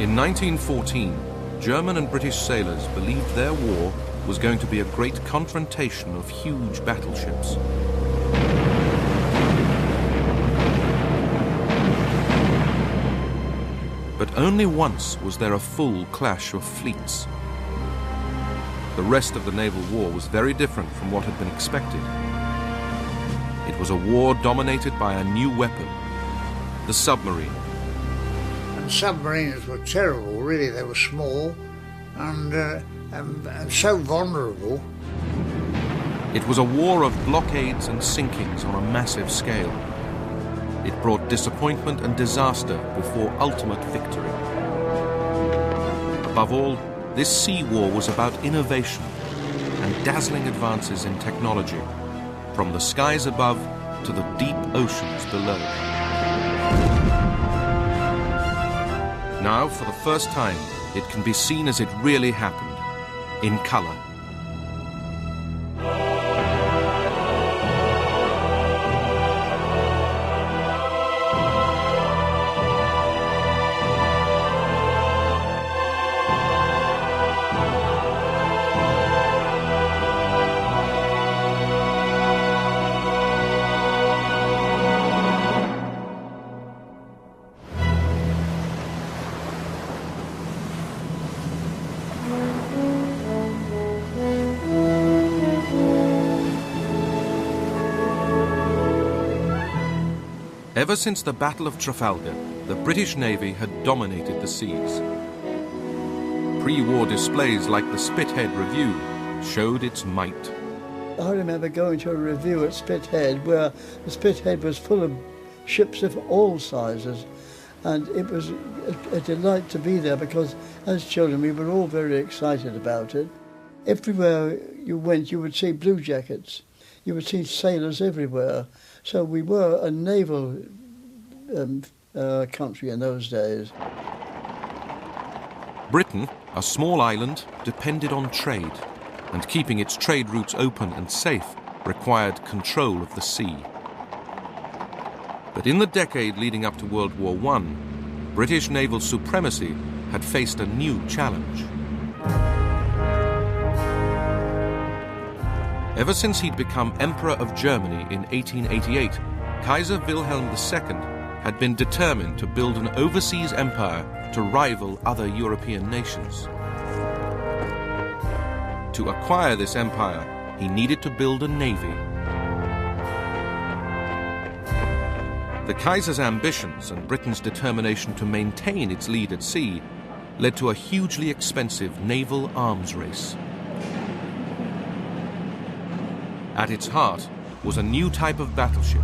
In 1914, German and British sailors believed their war was going to be a great confrontation of huge battleships. But only once was there a full clash of fleets. The rest of the naval war was very different from what had been expected. It was a war dominated by a new weapon, the submarine. And submarines were terrible, really. They were small and so vulnerable. It was a war of blockades and sinkings on a massive scale. It brought disappointment and disaster before ultimate victory. Above all, this sea war was about innovation and dazzling advances in technology, from the skies above to the deep oceans below. Now, for the first time, it can be seen as it really happened, in color. Ever since the Battle of Trafalgar, the British Navy had dominated the seas. Pre-war displays like the Spithead Review showed its might. I remember going to a review at Spithead where the Spithead was full of ships of all sizes, and it was a delight to be there because as children we were all very excited about it. Everywhere you went you would see blue jackets, you would see sailors everywhere. So we were a naval country in those days. Britain, a small island, depended on trade, and keeping its trade routes open and safe required control of the sea. But in the decade leading up to World War I, British naval supremacy had faced a new challenge. Ever since he'd become Emperor of Germany in 1888, Kaiser Wilhelm II had been determined to build an overseas empire to rival other European nations. To acquire this empire, he needed to build a navy. The Kaiser's ambitions and Britain's determination to maintain its lead at sea led to a hugely expensive naval arms race. At its heart was a new type of battleship,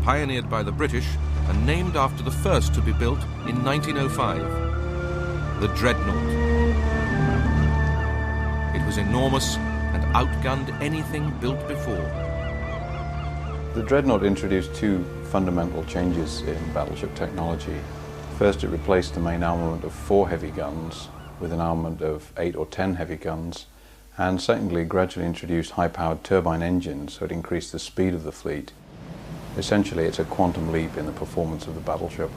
pioneered by the British and named after the first to be built in 1905, the Dreadnought. It was enormous and outgunned anything built before. The Dreadnought introduced two fundamental changes in battleship technology. First, it replaced the main armament of 4 heavy guns with an armament of 8 or 10 heavy guns. And secondly, gradually introduced high-powered turbine engines, so it increased the speed of the fleet. Essentially, it's a quantum leap in the performance of the battleship.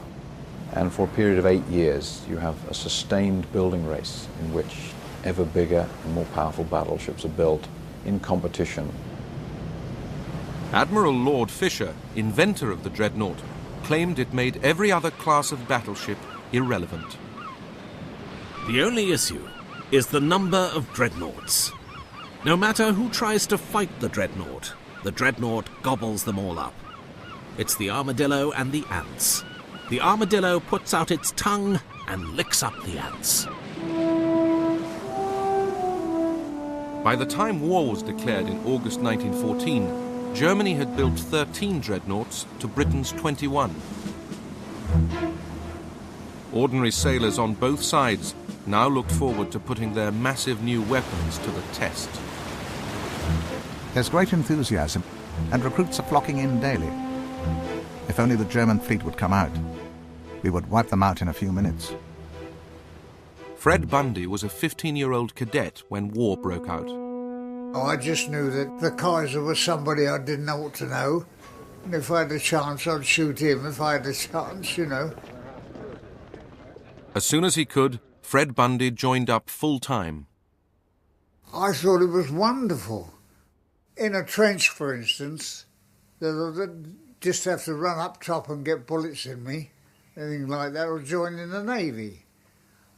And for a period of 8 years, you have a sustained building race in which ever bigger and more powerful battleships are built in competition. Admiral Lord Fisher, inventor of the Dreadnought, claimed it made every other class of battleship irrelevant. The only issue is the number of dreadnoughts. No matter who tries to fight the Dreadnought gobbles them all up. It's the armadillo and the ants. The armadillo puts out its tongue and licks up the ants. By the time war was declared in August 1914, Germany had built 13 dreadnoughts to Britain's 21. Ordinary sailors on both sides now looked forward to putting their massive new weapons to the test. There's great enthusiasm, and recruits are flocking in daily. If only the German fleet would come out, we would wipe them out in a few minutes. Fred Bundy was a 15-year-old cadet when war broke out. Oh, I just knew that the Kaiser was somebody I didn't know what to know. And if I had a chance, I'd shoot him if I had a chance, you know. As soon as he could, Fred Bundy joined up full-time. I thought it was wonderful. In a trench, for instance, they'll just have to run up top and get bullets in me, anything like that, or join in the Navy.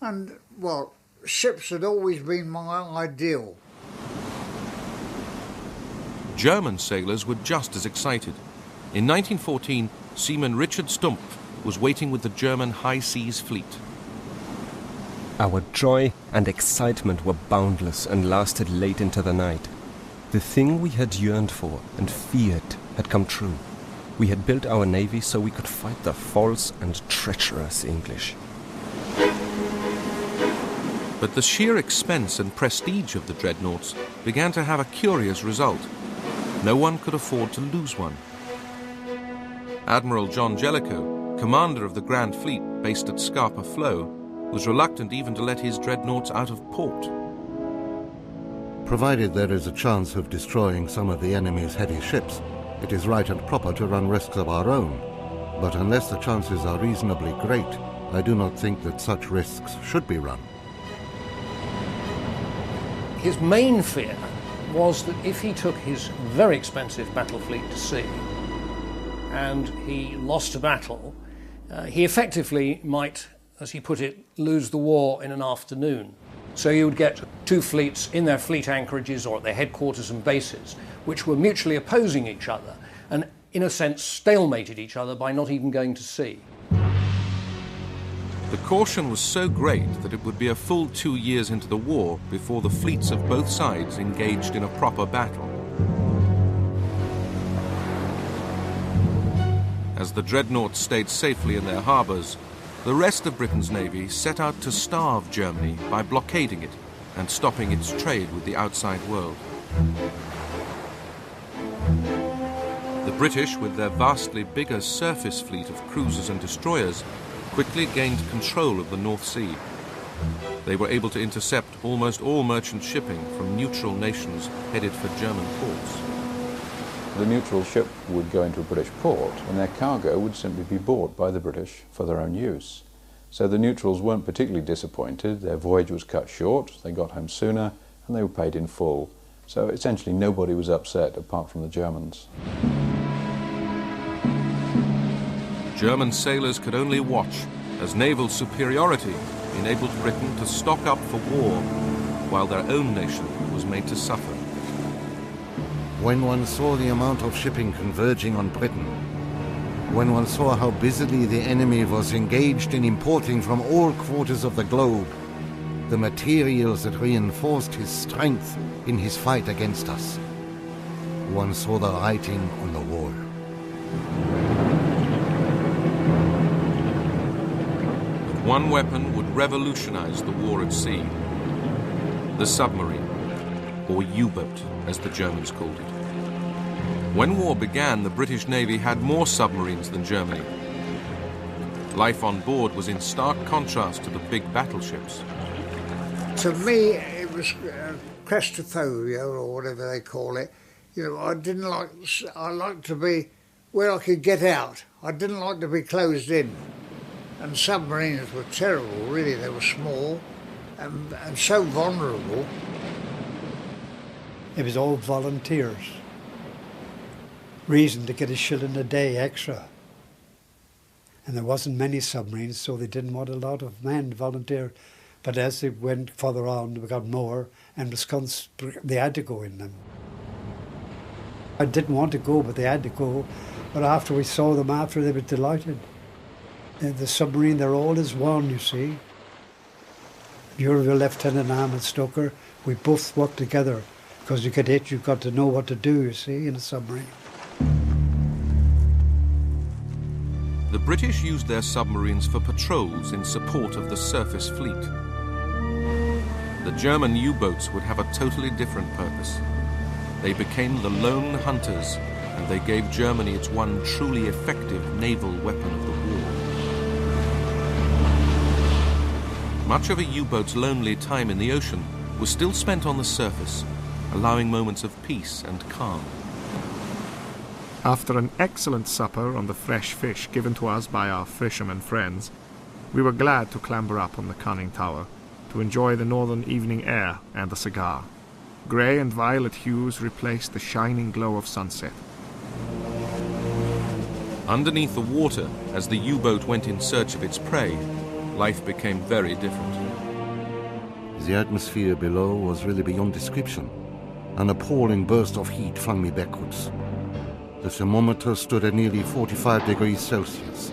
And, well, ships had always been my ideal. German sailors were just as excited. In 1914, seaman Richard Stumpf was waiting with the German High Seas Fleet. Our joy and excitement were boundless and lasted late into the night. The thing we had yearned for and feared had come true. We had built our navy so we could fight the false and treacherous English. But the sheer expense and prestige of the dreadnoughts began to have a curious result. No one could afford to lose one. Admiral John Jellicoe, commander of the Grand Fleet based at Scapa Flow, was reluctant even to let his dreadnoughts out of port. Provided there is a chance of destroying some of the enemy's heavy ships, it is right and proper to run risks of our own. But unless the chances are reasonably great, I do not think that such risks should be run. His main fear was that if he took his very expensive battle fleet to sea and he lost a battle, he effectively might, as he put it, lose the war in an afternoon. So you would get two fleets in their fleet anchorages or at their headquarters and bases, which were mutually opposing each other and, in a sense, stalemated each other by not even going to sea. The caution was so great that it would be a full 2 years into the war before the fleets of both sides engaged in a proper battle. As the dreadnoughts stayed safely in their harbours, the rest of Britain's navy set out to starve Germany by blockading it and stopping its trade with the outside world. The British, with their vastly bigger surface fleet of cruisers and destroyers, quickly gained control of the North Sea. They were able to intercept almost all merchant shipping from neutral nations headed for German ports. The neutral ship would go into a British port and their cargo would simply be bought by the British for their own use. So the neutrals weren't particularly disappointed. Their voyage was cut short, they got home sooner, and they were paid in full. So essentially nobody was upset apart from the Germans. German sailors could only watch as naval superiority enabled Britain to stock up for war while their own nation was made to suffer. When one saw the amount of shipping converging on Britain, when one saw how busily the enemy was engaged in importing from all quarters of the globe the materials that reinforced his strength in his fight against us, one saw the writing on the wall. But one weapon would revolutionize the war at sea: the submarine, or U-boat, as the Germans called it. When war began, the British Navy had more submarines than Germany. Life on board was in stark contrast to the big battleships. To me, it was claustrophobia, or whatever they call it. You know, I liked to be where I could get out. I didn't like to be closed in. And submarines were terrible, really. They were small and so vulnerable. It was all volunteers. Reason to get a shilling a day extra. And there wasn't many submarines, so they didn't want a lot of men to volunteer. But as they went further on, we got more, and they had to go in them. I didn't want to go, but they had to go. But after we saw them after, they were delighted. The submarine, they're all as one, you see. You're the Lieutenant Ahmed Stoker. We both work together. Because you get hit, you've got to know what to do, you see, in a submarine. The British used their submarines for patrols in support of the surface fleet. The German U-boats would have a totally different purpose. They became the lone hunters, and they gave Germany its one truly effective naval weapon of the war. Much of a U-boat's lonely time in the ocean was still spent on the surface, allowing moments of peace and calm. After an excellent supper on the fresh fish given to us by our fishermen friends, we were glad to clamber up on the conning tower to enjoy the northern evening air and a cigar. Grey and violet hues replaced the shining glow of sunset. Underneath the water, as the U-boat went in search of its prey, life became very different. The atmosphere below was really beyond description. An appalling burst of heat flung me backwards. The thermometer stood at nearly 45 degrees Celsius.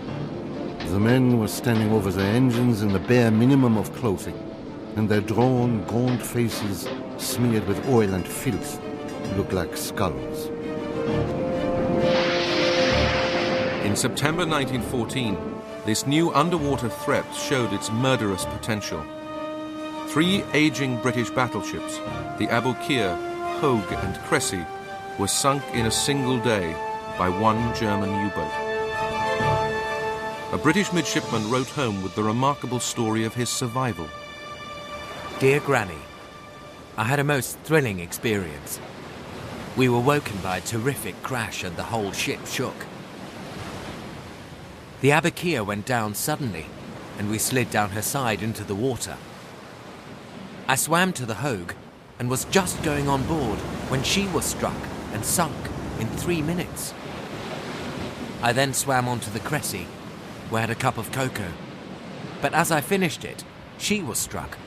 The men were standing over their engines in the bare minimum of clothing, and their drawn, gaunt faces, smeared with oil and filth, looked like skulls. In September 1914, this new underwater threat showed its murderous potential. 3 aging British battleships, the Aboukir, Hogue and Cressy, were sunk in a single day by one German U-boat. A British midshipman wrote home with the remarkable story of his survival. Dear Granny, I had a most thrilling experience. We were woken by a terrific crash and the whole ship shook. The Aboukir went down suddenly, and we slid down her side into the water. I swam to the Hogue and was just going on board when she was struck and sunk in 3 minutes. I then swam onto the Cressy, where I had a cup of cocoa. But as I finished it, she was struck.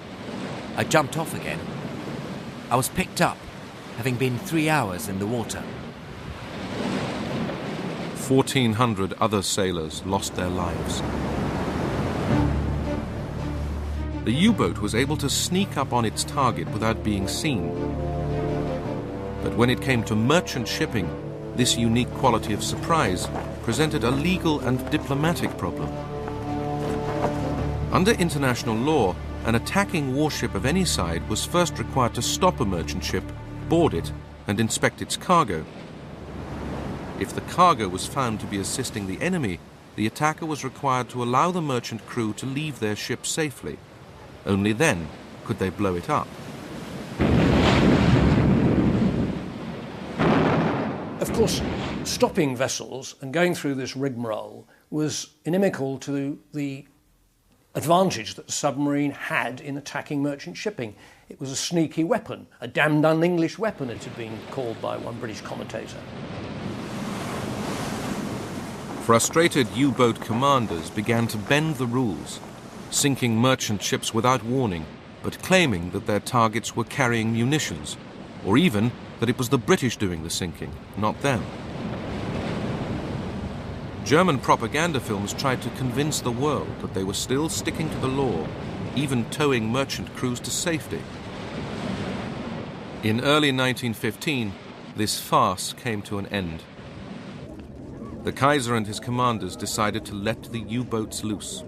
I jumped off again. I was picked up, having been 3 hours in the water. 1,400 other sailors lost their lives. The U-boat was able to sneak up on its target without being seen. But when it came to merchant shipping, this unique quality of surprise presented a legal and diplomatic problem. Under international law, an attacking warship of any side was first required to stop a merchant ship, board it, and inspect its cargo. If the cargo was found to be assisting the enemy, the attacker was required to allow the merchant crew to leave their ship safely. Only then could they blow it up. Of course, stopping vessels and going through this rigmarole was inimical to the advantage that the submarine had in attacking merchant shipping. It was a sneaky weapon, a damned un-English weapon, it had been called by one British commentator. Frustrated U-boat commanders began to bend the rules, sinking merchant ships without warning, but claiming that their targets were carrying munitions, or even that it was the British doing the sinking, not them. German propaganda films tried to convince the world that they were still sticking to the law, even towing merchant crews to safety. In early 1915, this farce came to an end. The Kaiser and his commanders decided to let the U-boats loose.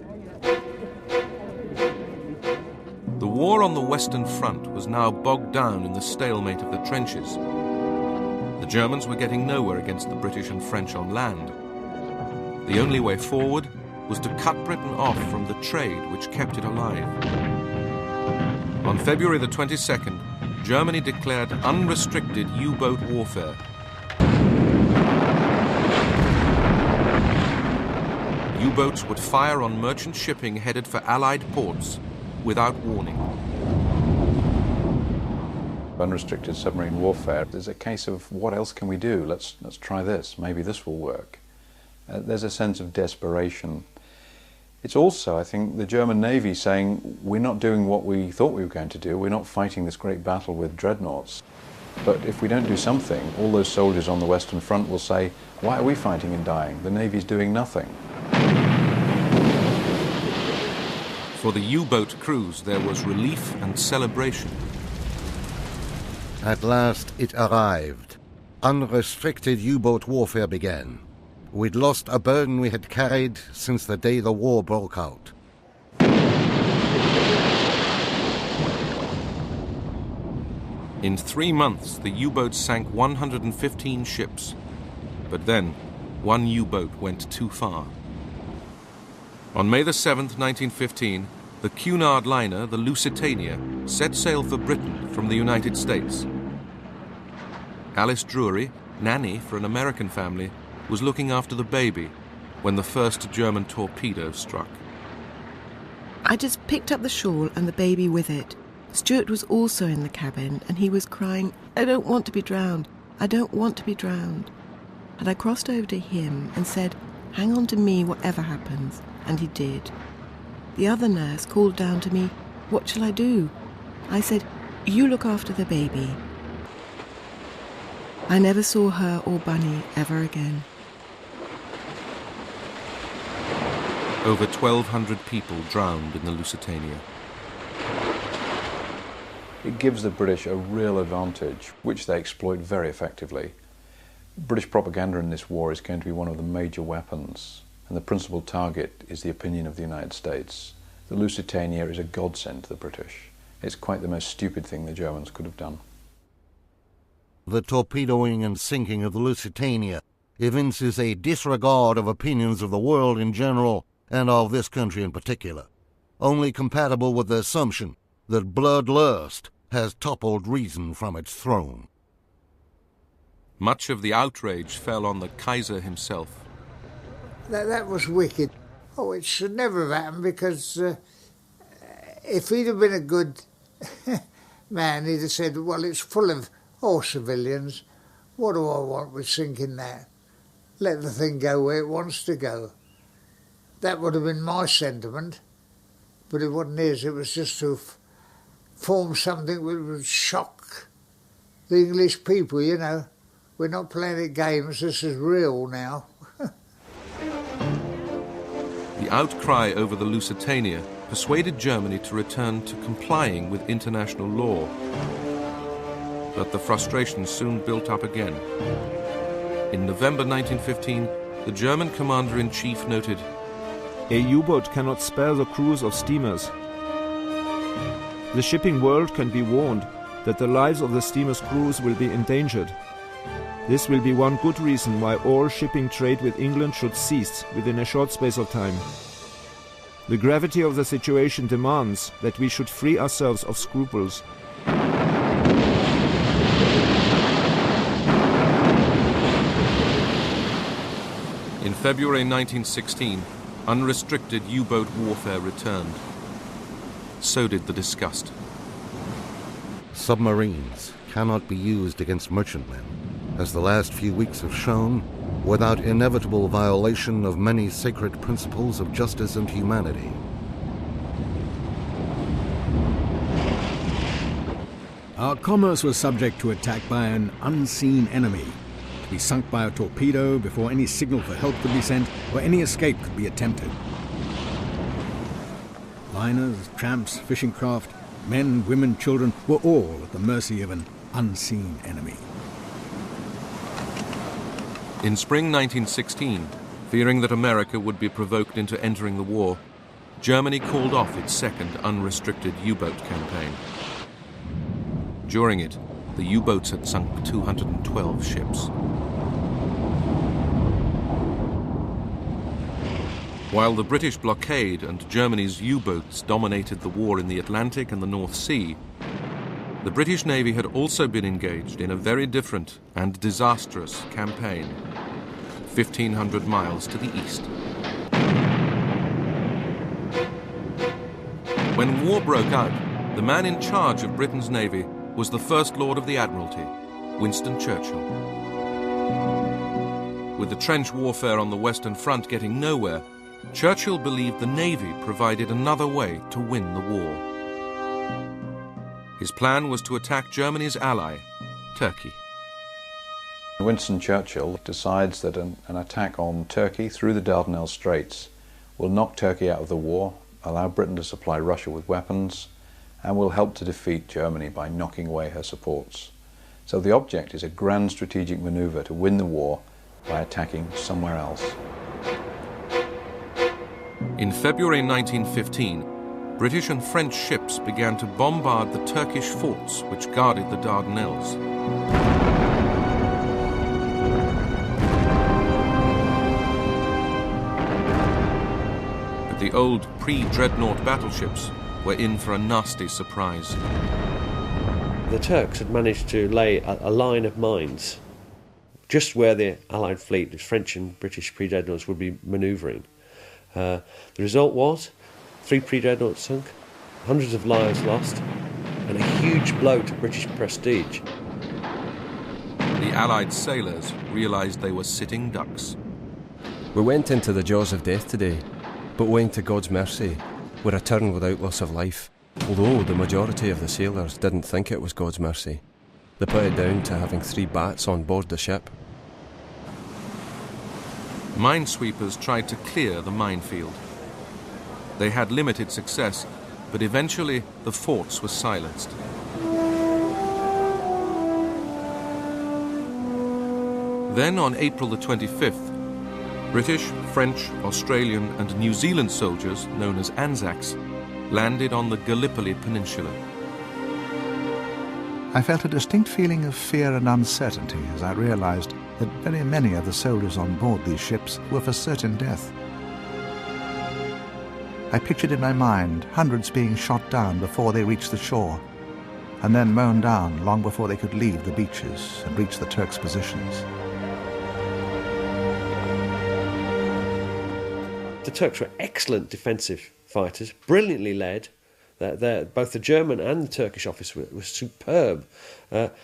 The war on the Western Front was now bogged down in the stalemate of the trenches. The Germans were getting nowhere against the British and French on land. The only way forward was to cut Britain off from the trade which kept it alive. On February the 22nd, Germany declared unrestricted U-boat warfare. U-boats would fire on merchant shipping headed for Allied ports without warning. Unrestricted submarine warfare is a case of what else can we do? Let's try this. Maybe this will work. There's a sense of desperation. It's also, I think, the German Navy saying, we're not doing what we thought we were going to do. We're not fighting this great battle with dreadnoughts. But if we don't do something, all those soldiers on the Western Front will say, why are we fighting and dying? The Navy's doing nothing. For the U-boat crews, there was relief and celebration. At last it arrived. Unrestricted U-boat warfare began. We'd lost a burden we had carried since the day the war broke out. In 3 months, the U-boats sank 115 ships. But then, one U-boat went too far. On May the 7th, 1915, the Cunard liner, the Lusitania, set sail for Britain from the United States. Alice Drury, nanny for an American family, was looking after the baby when the first German torpedo struck. I just picked up the shawl and the baby with it. Stuart was also in the cabin and he was crying, "I don't want to be drowned. I don't want to be drowned." And I crossed over to him and said, "Hang on to me whatever happens." And he did. The other nurse called down to me, "What shall I do?" I said, "You look after the baby." I never saw her or Bunny ever again. Over 1,200 people drowned in the Lusitania. It gives the British a real advantage, which they exploit very effectively. British propaganda in this war is going to be one of the major weapons, and the principal target is the opinion of the United States. The Lusitania is a godsend to the British. It's quite the most stupid thing the Germans could have done. The torpedoing and sinking of the Lusitania evinces a disregard of opinions of the world in general and of this country in particular, only compatible with the assumption that bloodlust has toppled reason from its throne. Much of the outrage fell on the Kaiser himself. That was wicked. Oh, it should never have happened, because if he'd have been a good man, he'd have said, well, it's full of all civilians. What do I want with sinking that? Let the thing go where it wants to go. That would have been my sentiment, but it wasn't his. It was just to form something that would shock the English people, you know. We're not playing at games, this is real now. The outcry over the Lusitania persuaded Germany to return to complying with international law. But the frustration soon built up again. In November 1915, the German commander-in-chief noted, "A U-boat cannot spare the crews of steamers. The shipping world can be warned that the lives of the steamer's crews will be endangered. This will be one good reason why all shipping trade with England should cease within a short space of time. The gravity of the situation demands that we should free ourselves of scruples." In February 1916, unrestricted U-boat warfare returned. So did the disgust. Submarines cannot be used against merchantmen, as the last few weeks have shown, without inevitable violation of many sacred principles of justice and humanity. Our commerce was subject to attack by an unseen enemy, to be sunk by a torpedo before any signal for help could be sent or any escape could be attempted. Liners, tramps, fishing craft, men, women, children were all at the mercy of an unseen enemy. In spring 1916, fearing that America would be provoked into entering the war, Germany called off its second unrestricted U-boat campaign. During it, the U-boats had sunk 212 ships. While the British blockade and Germany's U-boats dominated the war in the Atlantic and the North Sea, the British Navy had also been engaged in a very different and disastrous campaign, 1,500 miles to the east. When war broke out, the man in charge of Britain's Navy was the First Lord of the Admiralty, Winston Churchill. With the trench warfare on the Western Front getting nowhere, Churchill believed the Navy provided another way to win the war. His plan was to attack Germany's ally, Turkey. Winston Churchill decides that an attack on Turkey through the Dardanelles Straits will knock Turkey out of the war, allow Britain to supply Russia with weapons, and will help to defeat Germany by knocking away her supports. So the object is a grand strategic maneuver to win the war by attacking somewhere else. In February 1915, British and French ships began to bombard the Turkish forts which guarded the Dardanelles. But the old pre-dreadnought battleships were in for a nasty surprise. The Turks had managed to lay a line of mines just where the Allied fleet, the French and British pre-dreadnoughts, would be manoeuvring. The result was 3 pre-dreadnoughts sunk, hundreds of lives lost, and a huge blow to British prestige. The Allied sailors realised they were sitting ducks. We went into the jaws of death today, but owing to God's mercy, we returned without loss of life, although the majority of the sailors didn't think it was God's mercy. They put it down to having 3 bats on board the ship. Minesweepers tried to clear the minefield. They had limited success, but eventually the forts were silenced. Then on April the 25th, British, French, Australian and New Zealand soldiers, known as Anzacs, landed on the Gallipoli Peninsula. I felt a distinct feeling of fear and uncertainty as I realized that very many of the soldiers on board these ships were for certain death. I pictured in my mind hundreds being shot down before they reached the shore, and then mown down long before they could leave the beaches and reach the Turks' positions. The Turks were excellent defensive fighters, brilliantly led. Both the German and the Turkish officer were superb, and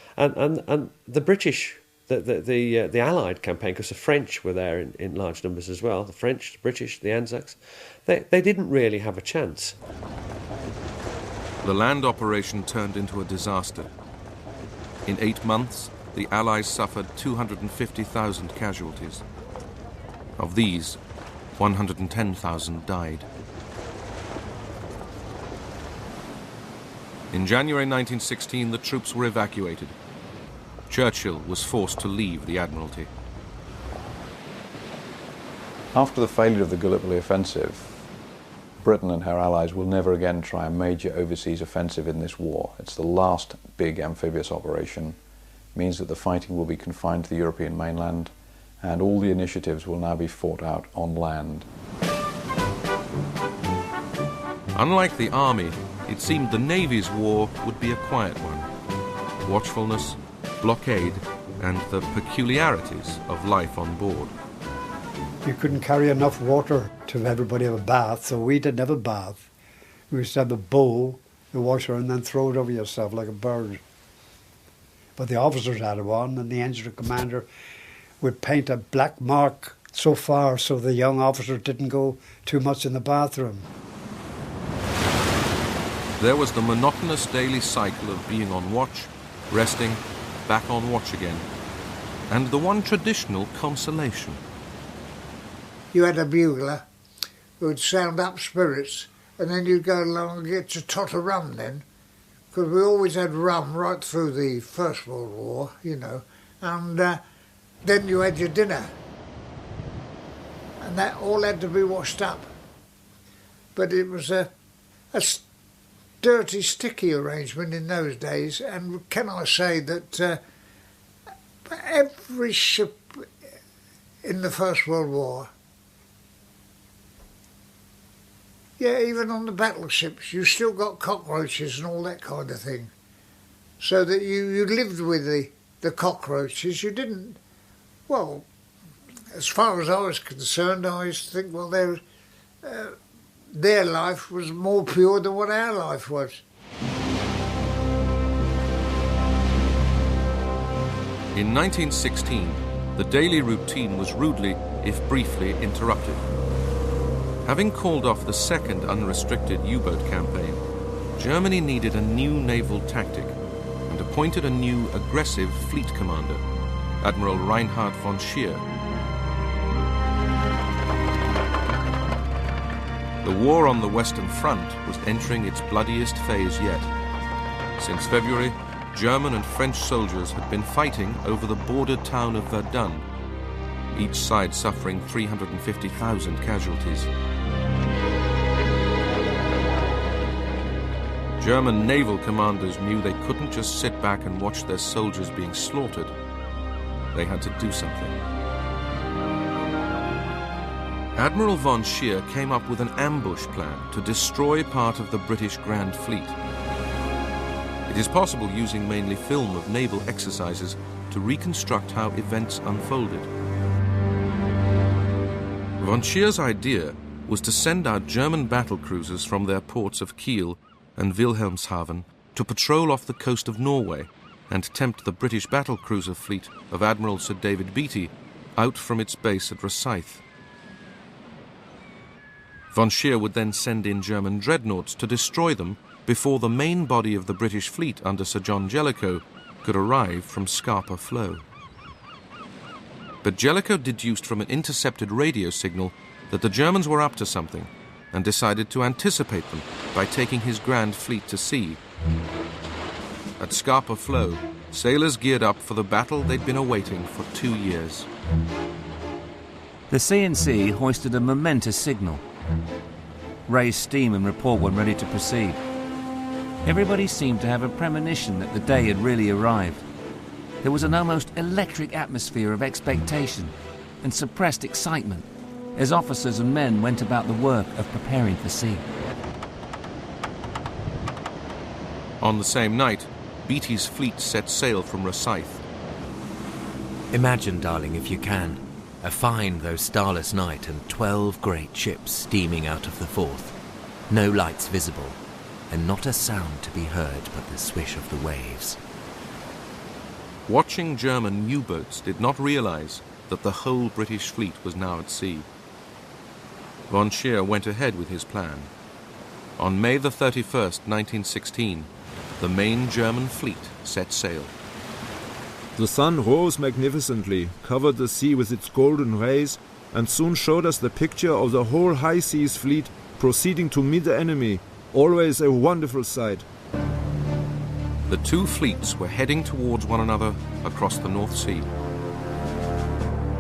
the British, the Allied campaign, because the French were there in large numbers as well. The French, the British, the Anzacs, they didn't really have a chance. The land operation turned into a disaster. In 8 months, the Allies suffered 250,000 casualties. Of these, 110,000 died. In January 1916, the troops were evacuated. Churchill was forced to leave the Admiralty. After the failure of the Gallipoli offensive, Britain and her allies will never again try a major overseas offensive in this war. It's the last big amphibious operation. It means that the fighting will be confined to the European mainland, and all the initiatives will now be fought out on land. Unlike the Army, it seemed the Navy's war would be a quiet one. Watchfulness, blockade, and the peculiarities of life on board. You couldn't carry enough water to everybody have a bath, so we didn't have a bath. We used to have a bowl, the washer, and then throw it over yourself like a bird. But the officers had one, and the engine commander would paint a black mark so far so the young officer didn't go too much in the bathroom. There was the monotonous daily cycle of being on watch, resting, back on watch again, and the one traditional consolation. You had a bugler who would sound up spirits, and then you'd go along and get your tot of rum then, because we always had rum right through the First World War, you know, and then you had your dinner, and that all had to be washed up. But it was a dirty, sticky arrangement in those days, and can I say that every ship in the First World War, yeah, even on the battleships, you still got cockroaches and all that kind of thing. So that you lived with the cockroaches. You didn't, well, as far as I was concerned, I used to think, well, their life was more pure than what our life was. In 1916, the daily routine was rudely, if briefly, interrupted. Having called off the second unrestricted U-boat campaign, Germany needed a new naval tactic and appointed a new aggressive fleet commander, Admiral Reinhard von Scheer. The war on the Western Front was entering its bloodiest phase yet. Since February, German and French soldiers had been fighting over the border town of Verdun, each side suffering 350,000 casualties. German naval commanders knew they couldn't just sit back and watch their soldiers being slaughtered. They had to do something. Admiral von Scheer came up with an ambush plan to destroy part of the British Grand Fleet. It is possible, using mainly film of naval exercises, to reconstruct how events unfolded. Von Scheer's idea was to send out German battle cruisers from their ports of Kiel and Wilhelmshaven to patrol off the coast of Norway and tempt the British battle cruiser fleet of Admiral Sir David Beatty out from its base at Rosyth. Von Scheer would then send in German dreadnoughts to destroy them before the main body of the British fleet under Sir John Jellicoe could arrive from Scapa Flow. But Jellicoe deduced from an intercepted radio signal that the Germans were up to something and decided to anticipate them by taking his grand fleet to sea. At Scapa Flow, sailors geared up for the battle they'd been awaiting for 2 years. The C&C hoisted a momentous signal, raised steam and report when ready to proceed. Everybody seemed to have a premonition that the day had really arrived. There was an almost electric atmosphere of expectation and suppressed excitement as officers and men went about the work of preparing for sea. On the same night, Beatty's fleet set sail from Rosyth. Imagine, darling, if you can, a fine though starless night and 12 great ships steaming out of the Forth. No lights visible, and not a sound to be heard but the swish of the waves. Watching German U-boats did not realize that the whole British fleet was now at sea. Von Scheer went ahead with his plan. On May the 31st, 1916, the main German fleet set sail. The sun rose magnificently, covered the sea with its golden rays, and soon showed us the picture of the whole high seas fleet proceeding to meet the enemy, always a wonderful sight. The two fleets were heading towards one another across the North Sea.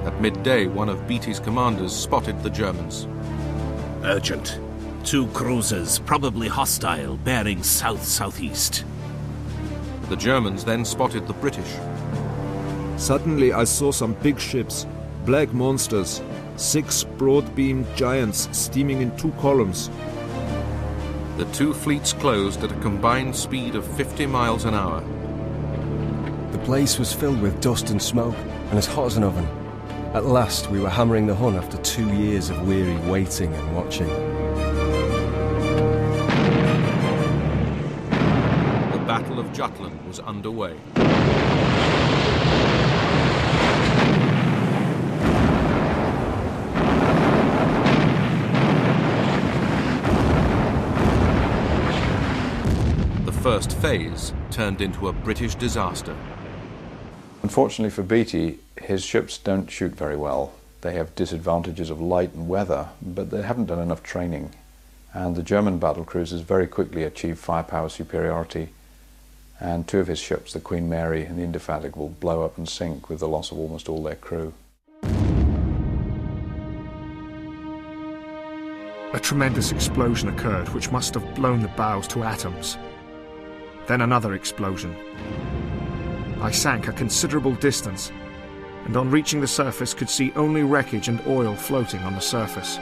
At midday, one of Beatty's commanders spotted the Germans. Urgent. 2 cruisers, probably hostile, bearing south-southeast. The Germans then spotted the British. Suddenly I saw some big ships, black monsters, 6 broad-beamed giants steaming in 2 columns. The two fleets closed at a combined speed of 50 miles an hour. The place was filled with dust and smoke, and as hot as an oven. At last we were hammering the Hun after 2 years of weary waiting and watching. The Battle of Jutland was underway. The first phase turned into a British disaster. Unfortunately for Beatty, his ships don't shoot very well. They have disadvantages of light and weather, but they haven't done enough training. And the German battle cruisers very quickly achieved firepower superiority, and 2 of his ships, the Queen Mary and the Indefatigable, blow up and sink with the loss of almost all their crew. A tremendous explosion occurred which must have blown the bows to atoms. Then another explosion. I sank a considerable distance, and on reaching the surface could see only wreckage and oil floating on the surface.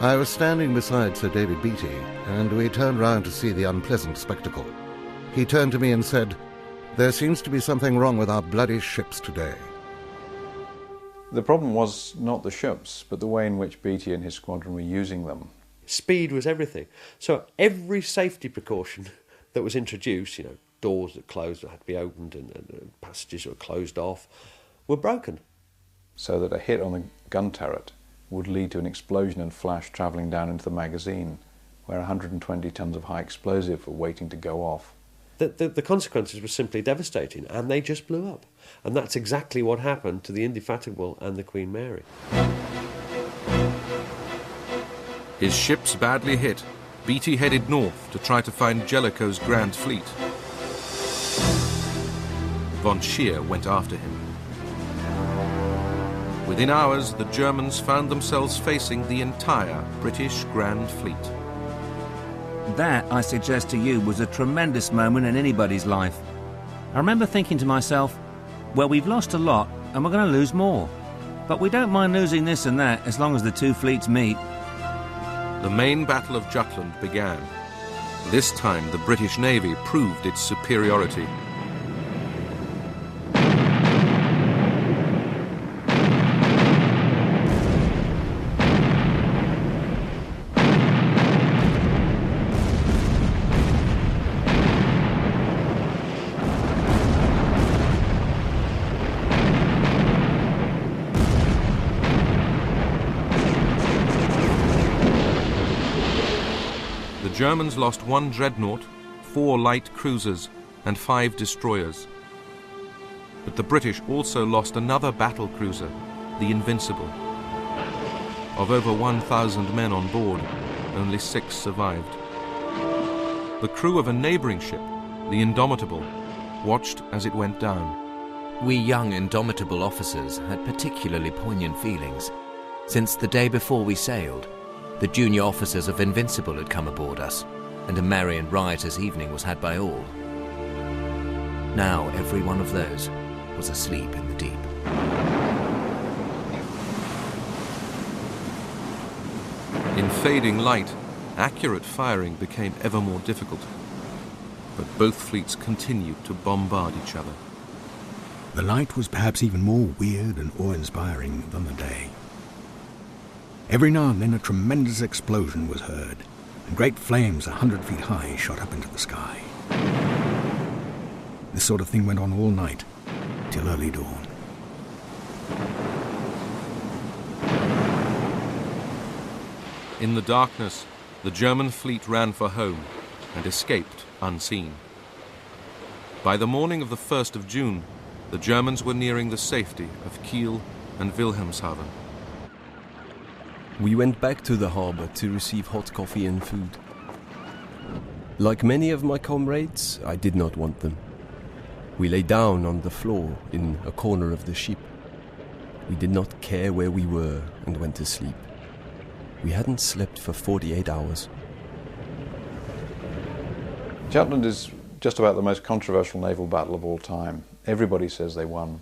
I was standing beside Sir David Beatty, and we turned round to see the unpleasant spectacle. He turned to me and said, "There seems to be something wrong with our bloody ships today." The problem was not the ships, but the way in which Beatty and his squadron were using them. Speed was everything. So every safety precaution that was introduced, doors that closed that had to be opened and passages that were closed off, were broken. So that a hit on the gun turret would lead to an explosion and flash travelling down into the magazine, where 120 tons of high explosive were waiting to go off. The consequences were simply devastating, and they just blew up. And that's exactly what happened to the Indefatigable and the Queen Mary. His ships badly hit, Beatty headed north to try to find Jellicoe's grand fleet. Von Scheer went after him. Within hours, the Germans found themselves facing the entire British Grand Fleet. That, I suggest to you, was a tremendous moment in anybody's life. I remember thinking to myself, well, we've lost a lot and we're going to lose more. But we don't mind losing this and that as long as the 2 fleets meet. The main Battle of Jutland began. This time, the British Navy proved its superiority. The Germans lost 1 dreadnought, 4 light cruisers, and 5 destroyers. But the British also lost another battle cruiser, the Invincible. Of over 1,000 men on board, only 6 survived. The crew of a neighbouring ship, the Indomitable, watched as it went down. We young Indomitable officers had particularly poignant feelings, since the day before we sailed, the junior officers of Invincible had come aboard us, and a merry and riotous evening was had by all. Now every one of those was asleep in the deep. In fading light, accurate firing became ever more difficult, but both fleets continued to bombard each other. The night was perhaps even more weird and awe-inspiring than the day. Every now and then a tremendous explosion was heard, and great flames 100 feet high shot up into the sky. This sort of thing went on all night, till early dawn. In the darkness, the German fleet ran for home and escaped unseen. By the morning of the 1st of June, the Germans were nearing the safety of Kiel and Wilhelmshaven. We went back to the harbour to receive hot coffee and food. Like many of my comrades, I did not want them. We lay down on the floor in a corner of the ship. We did not care where we were and went to sleep. We hadn't slept for 48 hours. Jutland is just about the most controversial naval battle of all time. Everybody says they won.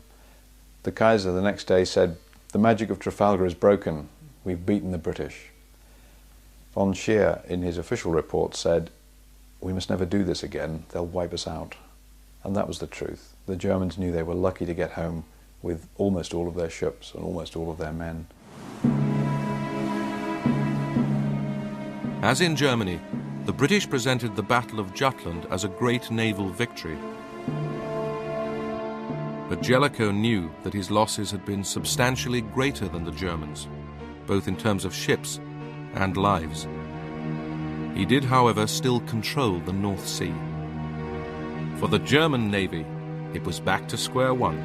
The Kaiser the next day said, "The magic of Trafalgar is broken. We've beaten the British." Von Scheer, in his official report, said, "We must never do this again. They'll wipe us out." And that was the truth. The Germans knew they were lucky to get home with almost all of their ships and almost all of their men. As in Germany, the British presented the Battle of Jutland as a great naval victory. But Jellicoe knew that his losses had been substantially greater than the Germans, both in terms of ships and lives. He did, however, still control the North Sea. For the German Navy, it was back to square one.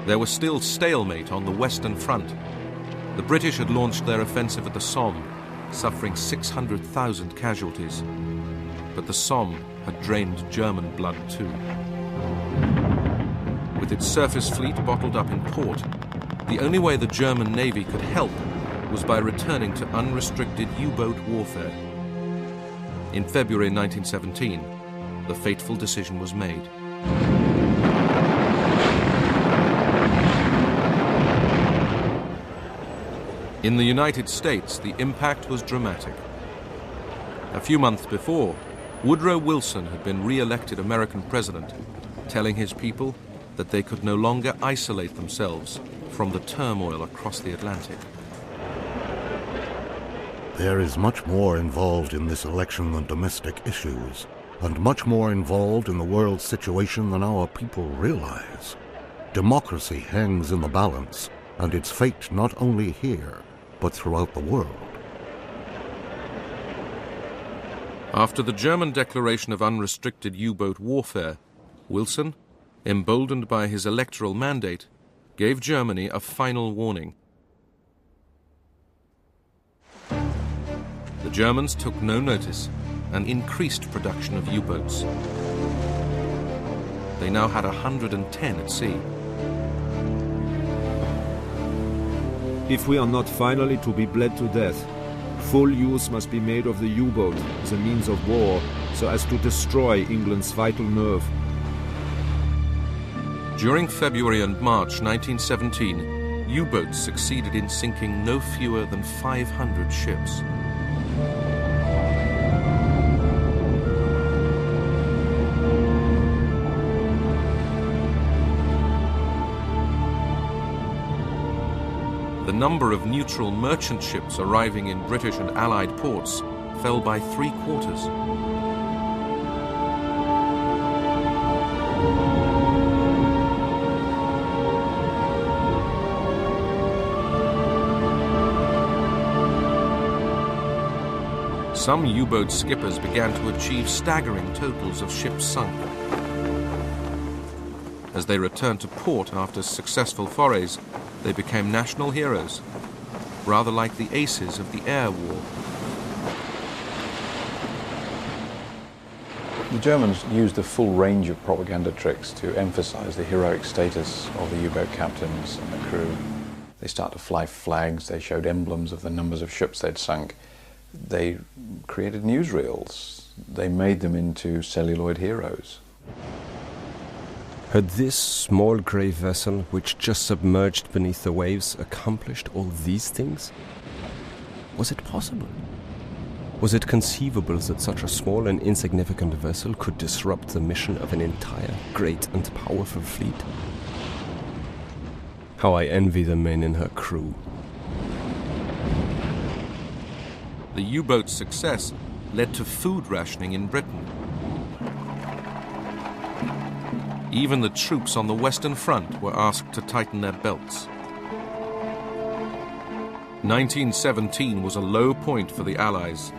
There was still stalemate on the Western Front. The British had launched their offensive at the Somme, suffering 600,000 casualties. But the Somme had drained German blood too. With its surface fleet bottled up in port, the only way the German Navy could help was by returning to unrestricted U-boat warfare. In February 1917, the fateful decision was made. In the United States, the impact was dramatic. A few months before, Woodrow Wilson had been re-elected American president, telling his people that they could no longer isolate themselves from the turmoil across the Atlantic. There is much more involved in this election than domestic issues, and much more involved in the world situation than our people realize. Democracy hangs in the balance, and its fate not only here, but throughout the world. After the German declaration of unrestricted U-boat warfare, Wilson, emboldened by his electoral mandate, gave Germany a final warning. The Germans took no notice and increased production of U-boats. They now had 110 at sea. If we are not finally to be bled to death, full use must be made of the U-boat as a means of war, so as to destroy England's vital nerve. During February and March 1917, U-boats succeeded in sinking no fewer than 500 ships. number of neutral merchant ships arriving in British and Allied ports fell by 3/4. Some U-boat skippers began to achieve staggering totals of ships sunk. As they returned to port after successful forays, they became national heroes, rather like the aces of the air war. The Germans used a full range of propaganda tricks to emphasize the heroic status of the U-boat captains and the crew. They started to fly flags, they showed emblems of the numbers of ships they'd sunk. They created newsreels. They made them into celluloid heroes. Had this small grey vessel, which just submerged beneath the waves, accomplished all these things? Was it possible? Was it conceivable that such a small and insignificant vessel could disrupt the mission of an entire great and powerful fleet? How I envy the men in her crew. The U-boat's success led to food rationing in Britain. Even the troops on the Western Front were asked to tighten their belts. 1917 was a low point for the Allies.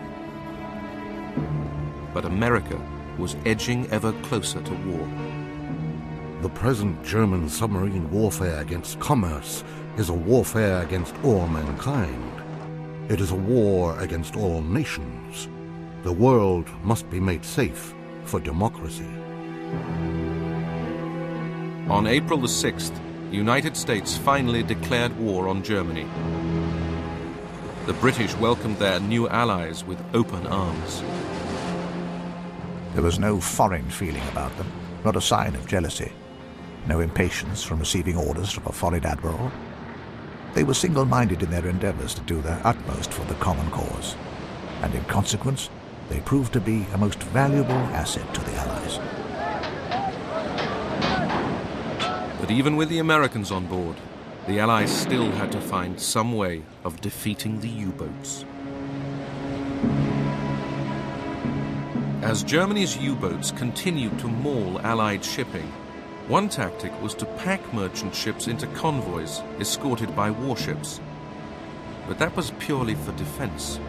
But America was edging ever closer to war. The present German submarine warfare against commerce is a warfare against all mankind. It is a war against all nations. The world must be made safe for democracy. On April the 6th, the United States finally declared war on Germany. The British welcomed their new allies with open arms. There was no foreign feeling about them, not a sign of jealousy, no impatience from receiving orders from a foreign admiral. They were single-minded in their endeavours to do their utmost for the common cause, and in consequence, they proved to be a most valuable asset to the Allies. But even with the Americans on board, the Allies still had to find some way of defeating the U-boats. As Germany's U-boats continued to maul Allied shipping, one tactic was to pack merchant ships into convoys escorted by warships. But that was purely for defense.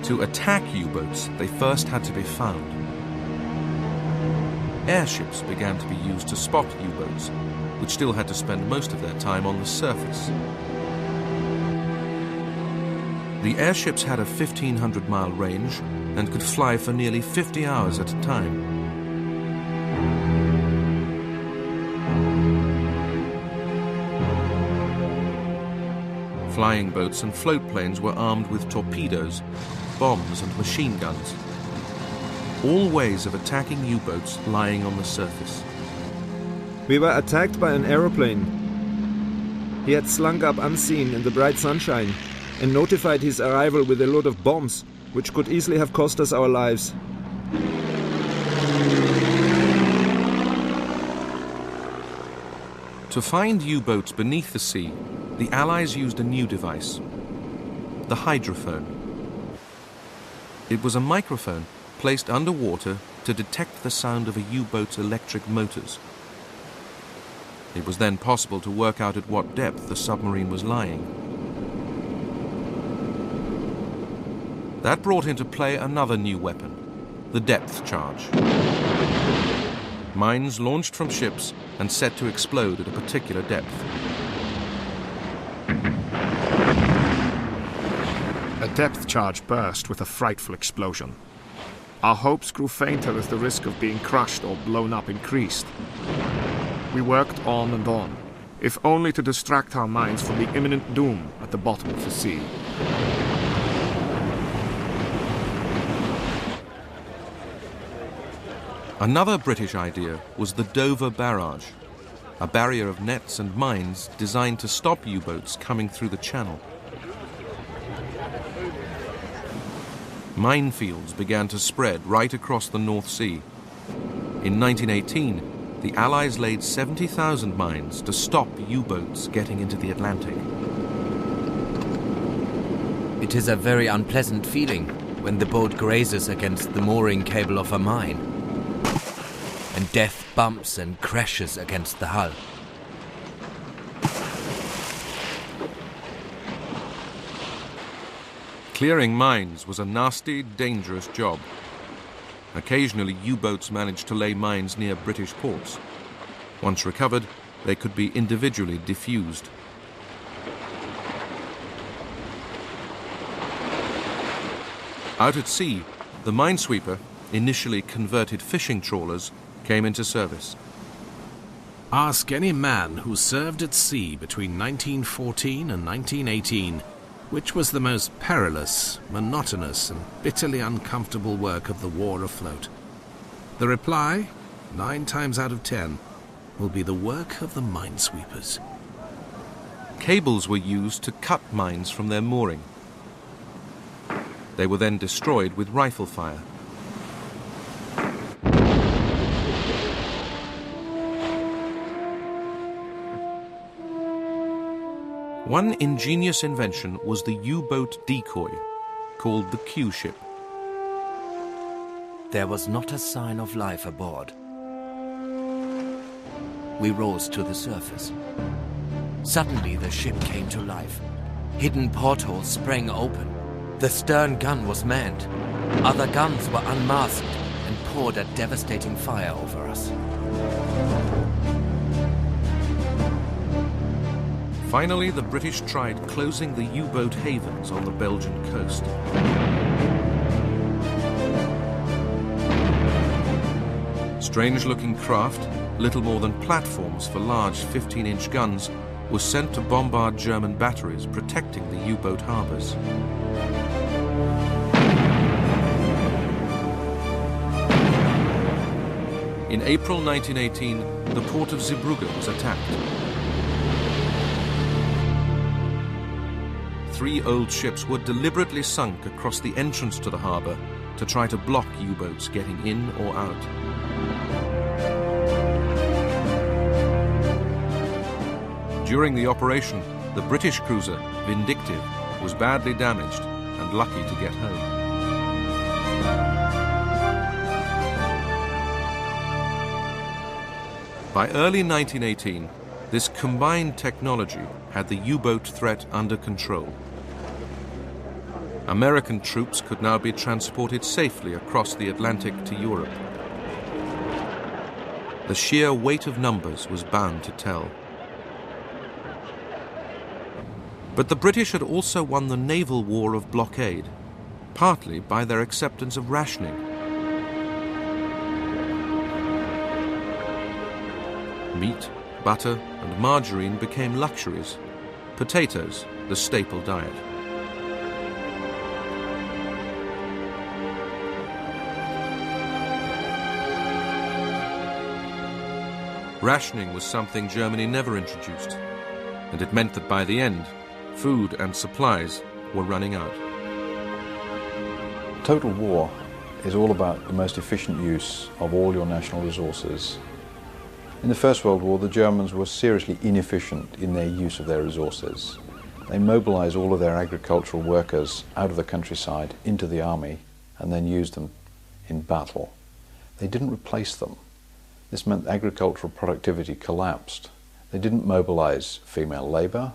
To attack U-boats, they first had to be found. Airships began to be used to spot U-boats, which still had to spend most of their time on the surface. The airships had a 1,500-mile range and could fly for nearly 50 hours at a time. Flying boats and float planes were armed with torpedoes, bombs and machine guns. All ways of attacking U-boats lying on the surface. We were attacked by an aeroplane. He had slunk up unseen in the bright sunshine and notified his arrival with a load of bombs, which could easily have cost us our lives. To find U-boats beneath the sea, the Allies used a new device, the hydrophone. It was a microphone placed underwater to detect the sound of a U-boat's electric motors. It was then possible to work out at what depth the submarine was lying. That brought into play another new weapon, the depth charge. Mines launched from ships and set to explode at a particular depth. A depth charge burst with a frightful explosion. Our hopes grew fainter as the risk of being crushed or blown up increased. We worked on and on, if only to distract our minds from the imminent doom at the bottom of the sea. Another British idea was the Dover Barrage, a barrier of nets and mines designed to stop U-boats coming through the channel. Minefields began to spread right across the North Sea. In 1918, the Allies laid 70,000 mines to stop U-boats getting into the Atlantic. It is a very unpleasant feeling when the boat grazes against the mooring cable of a mine, and death bumps and crashes against the hull. Clearing mines was a nasty, dangerous job. Occasionally, U-boats managed to lay mines near British ports. Once recovered, they could be individually defused. Out at sea, the minesweeper, initially converted fishing trawlers, came into service. Ask any man who served at sea between 1914 and 1918 which was the most perilous, monotonous, and bitterly uncomfortable work of the war afloat. The reply, 9 times out of 10, will be the work of the minesweepers. Cables were used to cut mines from their mooring. They were then destroyed with rifle fire. One ingenious invention was the U-boat decoy, called the Q-ship. There was not a sign of life aboard. We rose to the surface. Suddenly the ship came to life. Hidden portholes sprang open. The stern gun was manned. Other guns were unmasked and poured a devastating fire over us. Finally, the British tried closing the U-boat havens on the Belgian coast. Strange-looking craft, little more than platforms for large 15-inch guns, was sent to bombard German batteries protecting the U-boat harbours. In April 1918, the port of Zeebrugge was attacked. 3 old ships were deliberately sunk across the entrance to the harbour to try to block U-boats getting in or out. During the operation, the British cruiser, Vindictive, was badly damaged and lucky to get home. By early 1918, this combined technology had the U-boat threat under control. American troops could now be transported safely across the Atlantic to Europe. The sheer weight of numbers was bound to tell. But the British had also won the naval war of blockade, partly by their acceptance of rationing. Meat, butter, and margarine became luxuries, potatoes the staple diet. Rationing was something Germany never introduced, and it meant that by the end, food and supplies were running out. Total war is all about the most efficient use of all your national resources. In the First World War, the Germans were seriously inefficient in their use of their resources. They mobilized all of their agricultural workers out of the countryside into the army and then used them in battle. They didn't replace them. This meant agricultural productivity collapsed. They didn't mobilize female labor.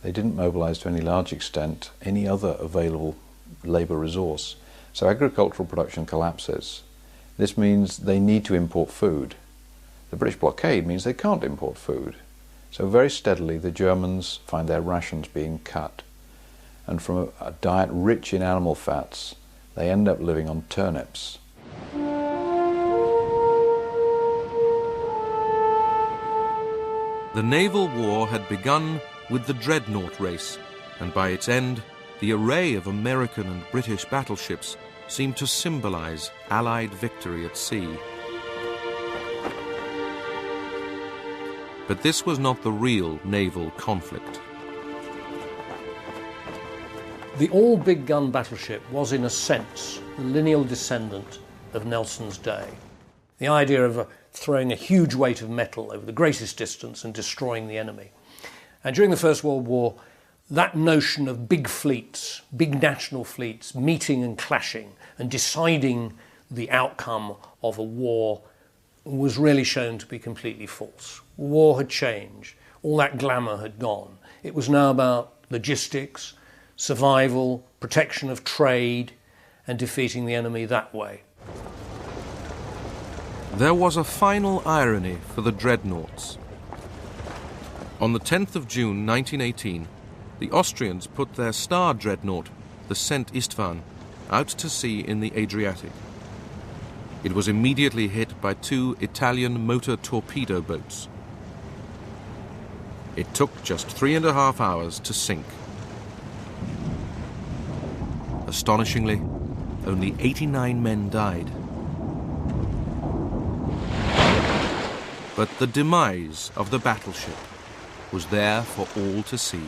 They didn't mobilize to any large extent any other available labor resource. So agricultural production collapses. This means they need to import food. The British blockade means they can't import food. So very steadily the Germans find their rations being cut. And from a diet rich in animal fats, they end up living on turnips. The naval war had begun with the dreadnought race, and by its end, the array of American and British battleships seemed to symbolize Allied victory at sea. But this was not the real naval conflict. The all-big gun battleship was, in a sense, the lineal descendant of Nelson's day. The idea of throwing a huge weight of metal over the greatest distance and destroying the enemy. And during the First World War, that notion of big fleets, big national fleets, meeting and clashing and deciding the outcome of a war was really shown to be completely false. War had changed. All that glamour had gone. It was now about logistics, survival, protection of trade, and defeating the enemy that way. There was a final irony for the dreadnoughts. On the 10th of June 1918, the Austrians put their star dreadnought, the St. Istvan, out to sea in the Adriatic. It was immediately hit by 2 Italian motor torpedo boats. It took just 3.5 hours to sink. Astonishingly, only 89 men died. But the demise of the battleship was there for all to see.